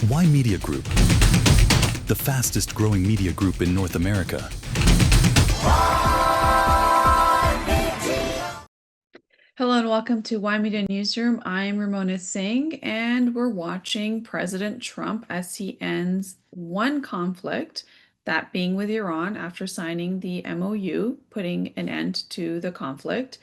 Y Media Group, the fastest growing media group in North America. Hello and welcome to Y Media Newsroom. I'm Ramona Singh, and we're watching President Trump as he ends one conflict, that being with Iran, after signing the MOU, putting an end to the conflict.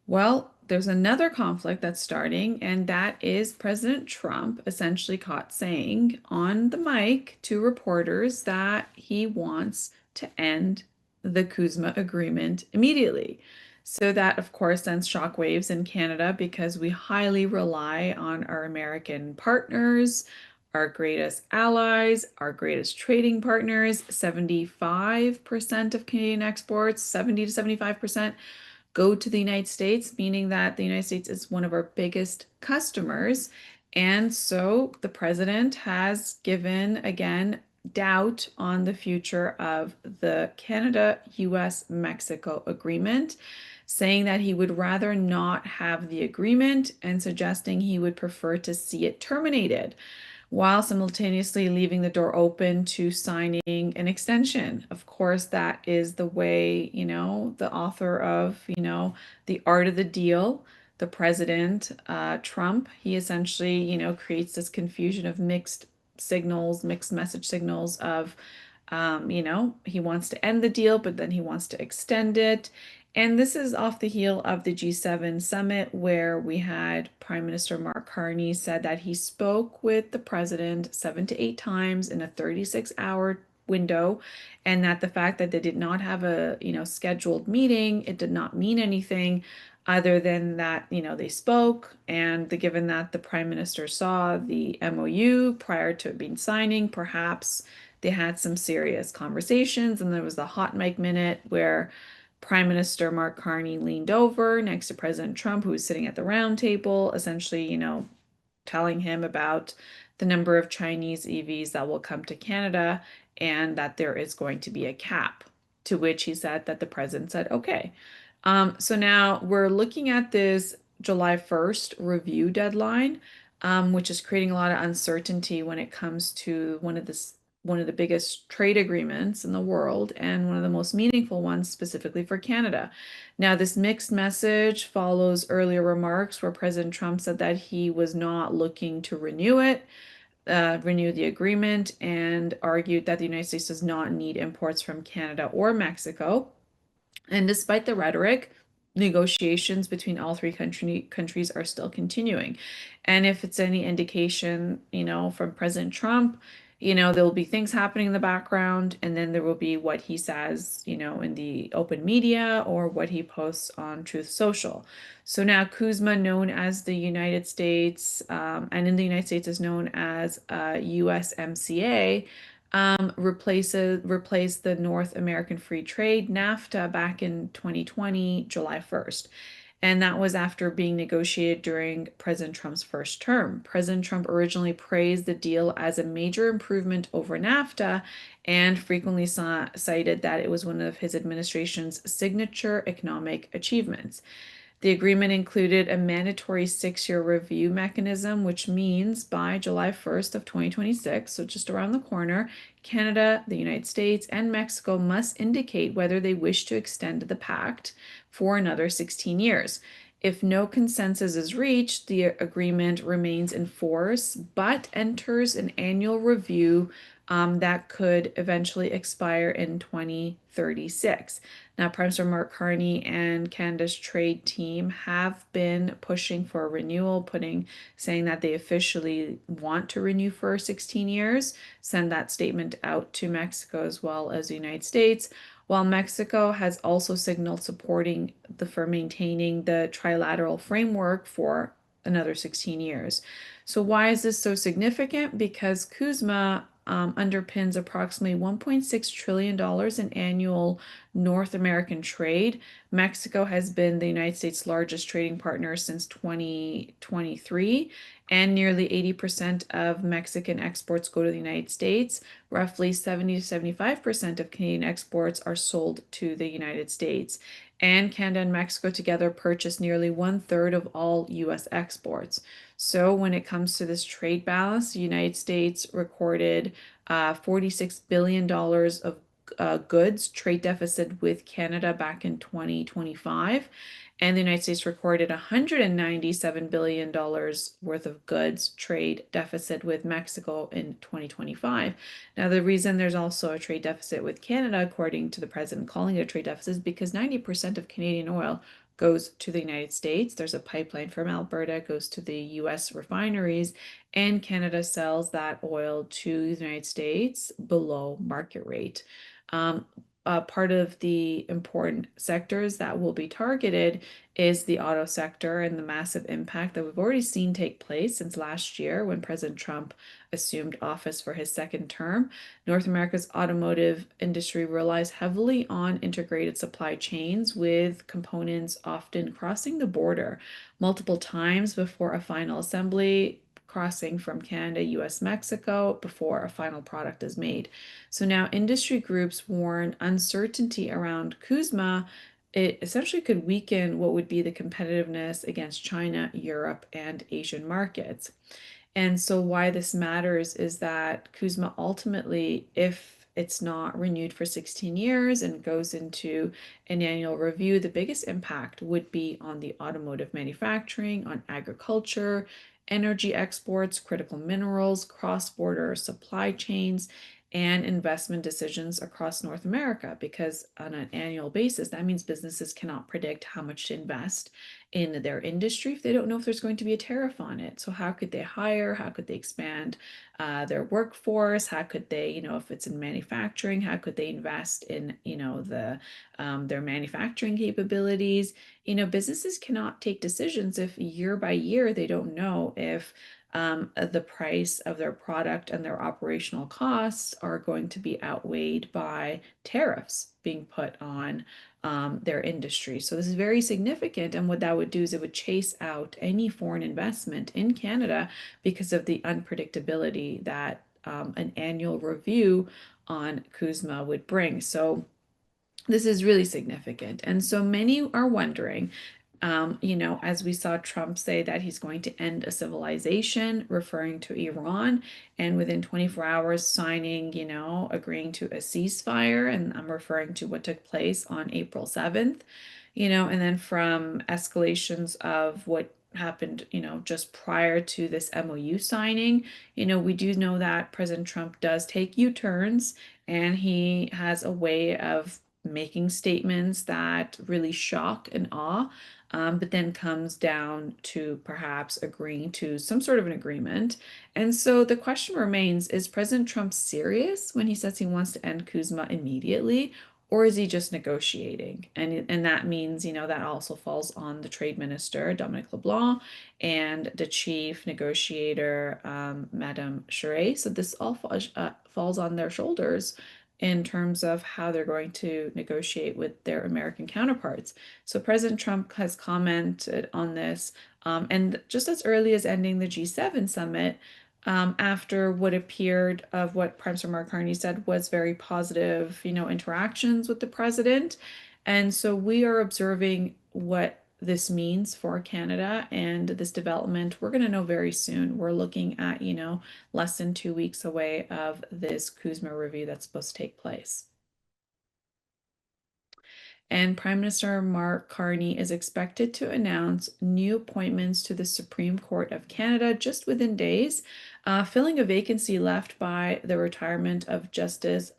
Well, there's another conflict that's starting, and that is President Trump essentially caught saying on the mic to reporters that he wants to end the Cusma agreement immediately. So that, of course, sends shockwaves in Canada because we highly rely on our American partners, our greatest allies, our greatest trading partners. 75% of Canadian exports, 70 to 75%, go to the United States, meaning that the United States is one of our biggest customers. And so the president has given, again, doubt on the future of the Canada-U.S. Mexico agreement, saying that he would rather not have the agreement and suggesting he would prefer to see it terminated, while simultaneously leaving the door open to signing an extension. Of course, that is the way, the author of, The Art of the Deal, the president, Trump, he essentially, creates this confusion of mixed signals, mixed message signals of, he wants to end the deal, but then he wants to extend it. And this is off the heel of the G7 summit, where we had Prime Minister Mark Carney said that he spoke with the president 7 to 8 times in a 36-hour window, and that the fact that they did not have a scheduled meeting, it did not mean anything other than that they spoke, and given that the Prime Minister saw the MOU prior to it being signing, perhaps they had some serious conversations. And there was the hot mic minute where Prime Minister Mark Carney leaned over next to President Trump, who was sitting at the round table, essentially, telling him about the number of Chinese EVs that will come to Canada and that there is going to be a cap, to which he said that the president said, okay. So now we're looking at this July 1st review deadline, which is creating a lot of uncertainty when it comes to one of the biggest trade agreements in the world and one of the most meaningful ones specifically for Canada. Now, this mixed message follows earlier remarks where President Trump said that he was not looking to renew the agreement, and argued that the United States does not need imports from Canada or Mexico. And despite the rhetoric, negotiations between all three countries are still continuing. And if it's any indication, from President Trump, there will be things happening in the background, and then there will be what he says, in the open media or what he posts on Truth Social. So now Cusma, known as the United States, and in the United States is known as USMCA, replaced the North American Free Trade NAFTA back in 2020, July 1st. And that was after being negotiated during President Trump's first term. President Trump originally praised the deal as a major improvement over NAFTA and frequently cited that it was one of his administration's signature economic achievements. The agreement included a mandatory 6-year review mechanism, which means by July 1st of 2026, so just around the corner, Canada, the United States, and Mexico must indicate whether they wish to extend the pact for another 16 years. If no consensus is reached, the agreement remains in force, but enters an annual review that could eventually expire in 2036. Now, Prime Minister Mark Carney and Canada's trade team have been pushing for a renewal, saying that they officially want to renew for 16 years, send that statement out to Mexico as well as the United States, while Mexico has also signaled supporting for maintaining the trilateral framework for another 16 years. So why is this so significant? Because Cusma underpins approximately $1.6 trillion in annual North American trade. Mexico has been the United States' largest trading partner since 2023, and nearly 80% of Mexican exports go to the United States. Roughly 70 to 75% of Canadian exports are sold to the United States. And Canada and Mexico together purchase nearly 1/3 of all U.S. exports. So when it comes to this trade balance, the United States recorded $46 billion of goods trade deficit with Canada back in 2025. And the United States recorded $197 billion worth of goods trade deficit with Mexico in 2025. Now, the reason there's also a trade deficit with Canada, according to the president calling it a trade deficit, is because 90% of Canadian oil goes to the United States. There's a pipeline from Alberta, goes to the US refineries, and Canada sells that oil to the United States below market rate. Part of the important sectors that will be targeted is the auto sector and the massive impact that we've already seen take place since last year when President Trump assumed office for his second term. North America's automotive industry relies heavily on integrated supply chains, with components often crossing the border multiple times before a final assembly, crossing from Canada-U.S. Mexico before a final product is made. So now industry groups warn uncertainty around Cusma. It essentially could weaken what would be the competitiveness against China, Europe, and Asian markets. And so why this matters is that Kuzma ultimately, if it's not renewed for 16 years and goes into an annual review, the biggest impact would be on the automotive manufacturing, on agriculture, energy exports, critical minerals, cross-border supply chains, and investment decisions across North America. Because on an annual basis, that means businesses cannot predict how much to invest in their industry if they don't know if there's going to be a tariff on it. So how could they hire? How could they expand their workforce? How could they, if it's in manufacturing, how could they invest in, their manufacturing capabilities? Businesses cannot take decisions if year by year they don't know if the price of their product and their operational costs are going to be outweighed by tariffs being put on their industry. So this is very significant. And what that would do is it would chase out any foreign investment in Canada because of the unpredictability that an annual review on Kuzma would bring. So this is really significant. And so many are wondering, as we saw Trump say that he's going to end a civilization, referring to Iran, and within 24 hours signing, agreeing to a ceasefire. And I'm referring to what took place on April 7th, and then from escalations of what happened, just prior to this MOU signing. We do know that President Trump does take U-turns, and he has a way of making statements that really shock and awe, but then comes down to perhaps agreeing to some sort of an agreement. And so the question remains, is President Trump serious when he says he wants to end Kuzma immediately? Or is he just negotiating? And that means, that also falls on the trade minister, Dominic LeBlanc, and the chief negotiator, Madame Charest. So this all falls on their shoulders in terms of how they're going to negotiate with their American counterparts. So President Trump has commented on this, and just as early as ending the G7 summit, after what appeared of what Prime Minister Mark Carney said was very positive, interactions with the president. And so we are observing what this means for Canada and this development. We're going to know very soon. We're looking at, less than 2 weeks away of this Kuzma review that's supposed to take place. And Prime Minister Mark Carney is expected to announce new appointments to the Supreme Court of Canada just within days, filling a vacancy left by the retirement of Justice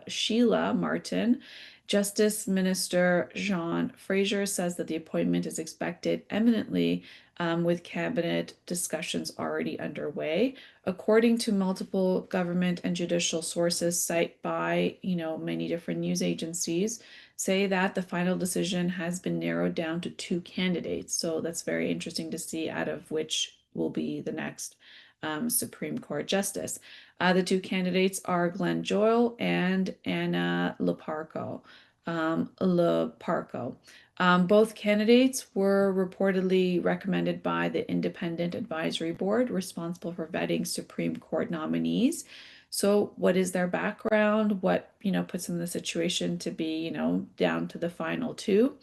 Sheila Martin. Justice Minister Jean Fraser says that the appointment is expected imminently, with cabinet discussions already underway. According to multiple government and judicial sources cited by, many different news agencies, say that the final decision has been narrowed down to two candidates. So that's very interesting to see out of which will be the next Supreme Court justice. The two candidates are Glenn Joyal and Anna Leparco. Both candidates were reportedly recommended by the Independent Advisory Board responsible for vetting Supreme Court nominees. So what is their background? What, puts them in the situation to be, down to the final two?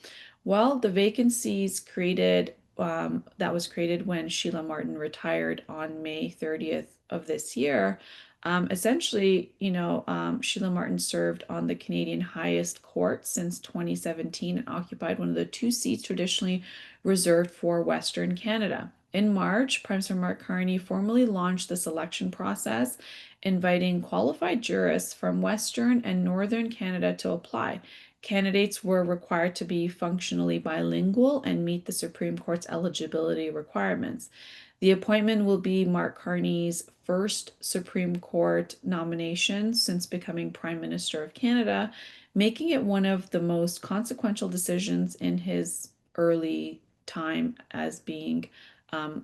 Well, the vacancies created that was created when Sheila Martin retired on May 30th of this year. Essentially, Sheila Martin served on the Canadian highest court since 2017 and occupied one of the two seats traditionally reserved for Western Canada. In March, Prime Minister Mark Carney formally launched the selection process, inviting qualified jurists from Western and Northern Canada to apply. Candidates were required to be functionally bilingual and meet the Supreme Court's eligibility requirements. The appointment will be Mark Carney's first Supreme Court nomination since becoming Prime Minister of Canada, making it one of the most consequential decisions in his early time as being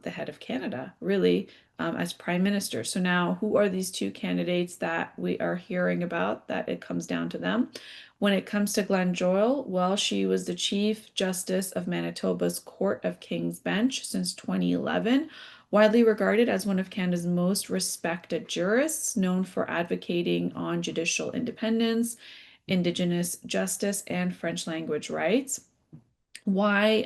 the head of Canada, really, as Prime Minister. So now, who are these two candidates that we are hearing about that it comes down to them? When it comes to Glenn Joyal, well, she was the Chief Justice of Manitoba's Court of King's Bench since 2011, widely regarded as one of Canada's most respected jurists, known for advocating on judicial independence, Indigenous justice, and French language rights. Why,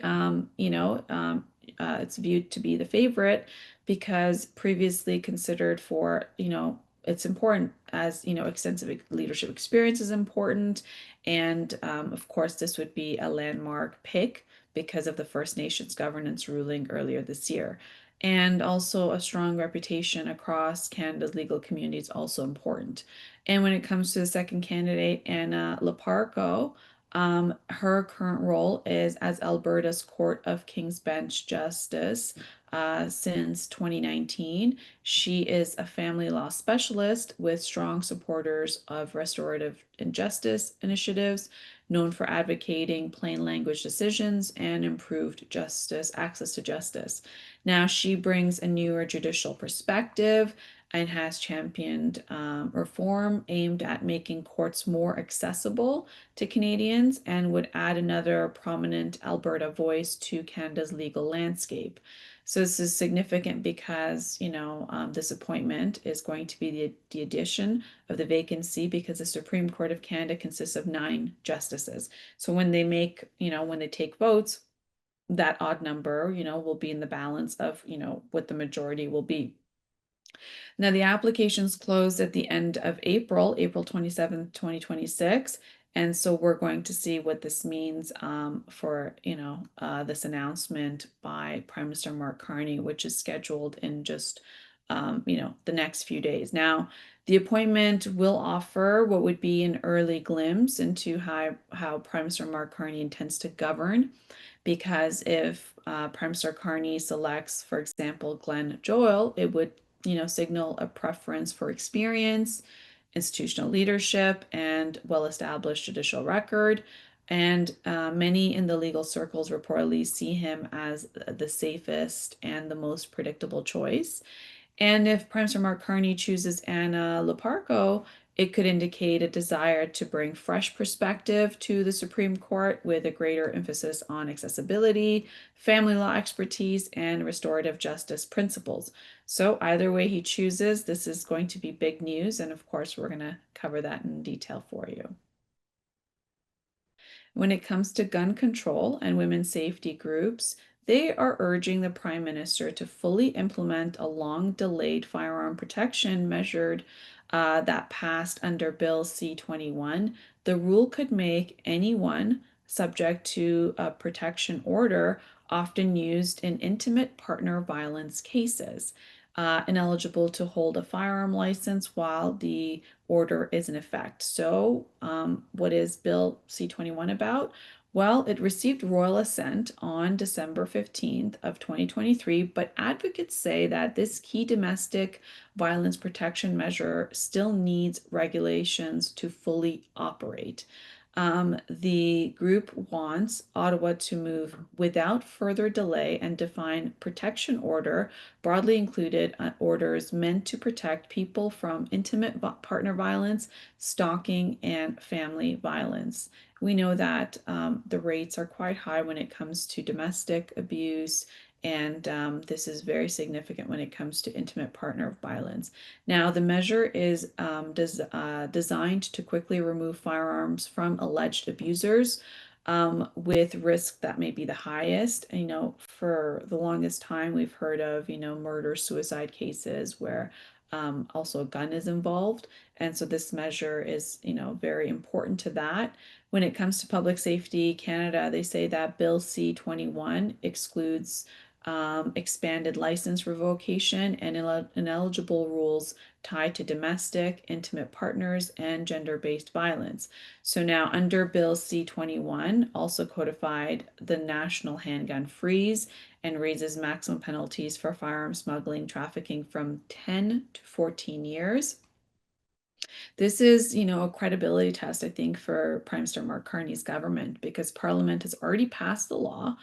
it's viewed to be the favorite because previously considered for, it's important as, extensive leadership experience is important. And of course, this would be a landmark pick because of the First Nations governance ruling earlier this year. And also a strong reputation across Canada's legal community is also important. And when it comes to the second candidate, Anna Leparco, her current role is as Alberta's Court of King's Bench Justice since 2019. She is a family law specialist with strong supporters of restorative justice initiatives, known for advocating plain language decisions and improved justice, access to justice. Now, she brings a newer judicial perspective and has championed reform aimed at making courts more accessible to Canadians and would add another prominent Alberta voice to Canada's legal landscape. So this is significant because, this appointment is going to be the addition of the vacancy because the Supreme Court of Canada consists of 9 justices. So when they when they take votes, that odd number, will be in the balance of, what the majority will be. Now, the applications closed at the end of April, April 27th, 2026. And so we're going to see what this means for, this announcement by Prime Minister Mark Carney, which is scheduled in just, the next few days. Now, the appointment will offer what would be an early glimpse into how Prime Minister Mark Carney intends to govern. Because if Prime Minister Carney selects, for example, Glenn Joyal, it would signal a preference for experience, institutional leadership, and well-established judicial record. And many in the legal circles reportedly see him as the safest and the most predictable choice. And if Prime Minister Mark Carney chooses Anna Leparco, it could indicate a desire to bring fresh perspective to the Supreme Court with a greater emphasis on accessibility, family law expertise, and restorative justice principles. So either way he chooses, this is going to be big news. And of course, we're going to cover that in detail for you. When it comes to gun control and women's safety groups, they are urging the Prime Minister to fully implement a long-delayed firearm protection measure that passed under Bill C-21. The rule could make anyone subject to a protection order, often used in intimate partner violence cases, ineligible to hold a firearm license while the order is in effect. So, what is Bill C-21 about? Well, it received royal assent on December 15th of 2023, but advocates say that this key domestic violence protection measure still needs regulations to fully operate. The group wants Ottawa to move without further delay and define protection order, broadly included orders meant to protect people from intimate partner violence, stalking, and family violence. We know that the rates are quite high when it comes to domestic abuse, and this is very significant when it comes to intimate partner violence. Now, the measure is designed to quickly remove firearms from alleged abusers, with risk that may be the highest. For the longest time, we've heard of, murder, suicide cases where also a gun is involved. And so this measure is, very important to that. When it comes to public safety, Canada, they say that Bill C-21 excludes expanded license revocation and ineligible rules tied to domestic, intimate partners, and gender-based violence. So now under Bill C-21 also codified the national handgun freeze and raises maximum penalties for firearm smuggling trafficking from 10 to 14 years. This is, a credibility test, I think, for Prime Minister Mark Carney's government because Parliament has already passed the law.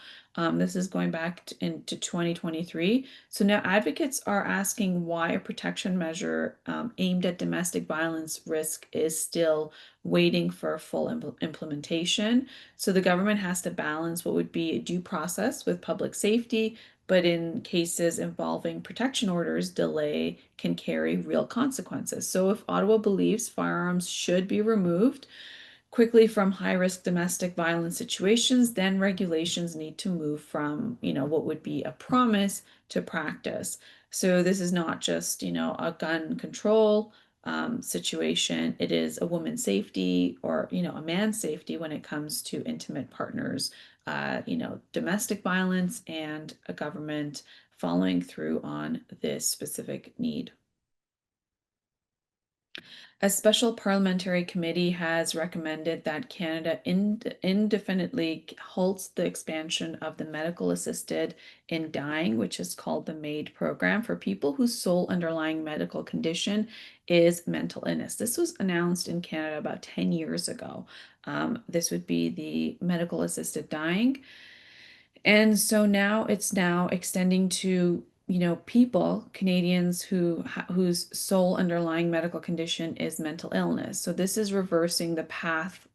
This is going back into 2023. So now advocates are asking why a protection measure aimed at domestic violence risk is still waiting for full implementation. So the government has to balance what would be a due process with public safety, but in cases involving protection orders, delay can carry real consequences. So if Ottawa believes firearms should be removed quickly from high-risk domestic violence situations, then regulations need to move from, what would be a promise to practice. So this is not just, a gun control situation. It is a woman's safety or, a man's safety when it comes to intimate partners, domestic violence and a government following through on this specific need. A special parliamentary committee has recommended that Canada indefinitely halts the expansion of the medical assisted in dying, which is called the MAID program, for people whose sole underlying medical condition is mental illness. This was announced in Canada about 10 years ago. This would be the medical assisted dying. And so now it's now extending to, people, Canadians whose sole underlying medical condition is mental illness. So this is reversing the path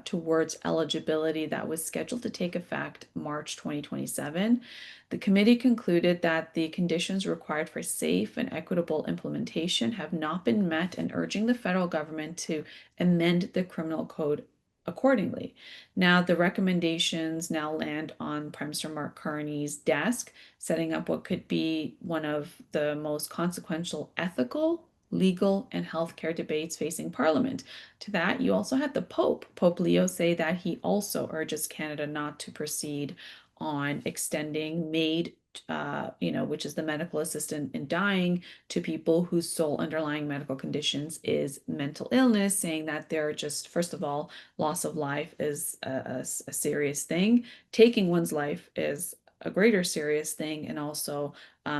towards eligibility that was scheduled to take effect March 2027. The committee concluded that the conditions required for safe and equitable implementation have not been met and urging the federal government to amend the criminal code accordingly. Now, the recommendations now land on Prime Minister Mark Carney's desk, setting up what could be one of the most consequential ethical, legal, and healthcare debates facing Parliament. To that, you also had the Pope Leo, say that he also urges Canada not to proceed on extending MAID, which is the medical assistant in dying, to people whose sole underlying medical conditions is mental illness, saying that they're just, first of all, loss of life is a serious thing. Taking one's life is a greater serious thing. And also,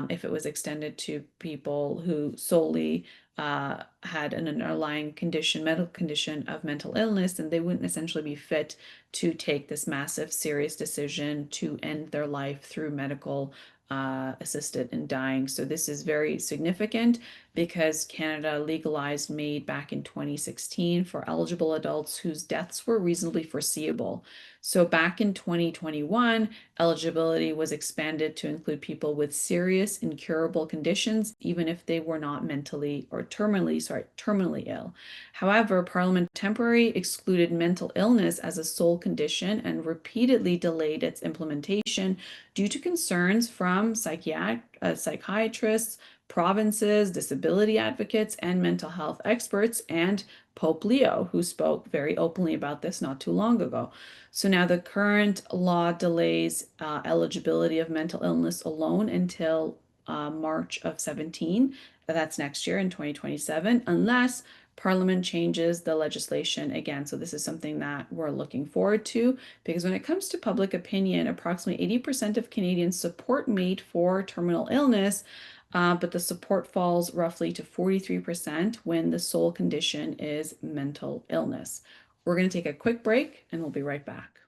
if it was extended to people who solely had an underlying condition, medical condition of mental illness, then they wouldn't essentially be fit to take this massive, serious decision to end their life through medical assisted in dying. So this is very significant because Canada legalized MAID back in 2016 for eligible adults whose deaths were reasonably foreseeable. So back in 2021, eligibility was expanded to include people with serious incurable conditions, even if they were not mentally or terminally ill. However, Parliament temporarily excluded mental illness as a sole condition and repeatedly delayed its implementation due to concerns from psychiatrists, provinces, disability advocates, and mental health experts, and Pope Leo, who spoke very openly about this not too long ago. So now the current law delays eligibility of mental illness alone until March of 17. That's next year in 2027, unless Parliament changes the legislation again. So this is something that we're looking forward to because when it comes to public opinion, approximately 80% of Canadians support MAID for terminal illness, but the support falls roughly to 43% when the sole condition is mental illness. We're going to take a quick break and we'll be right back.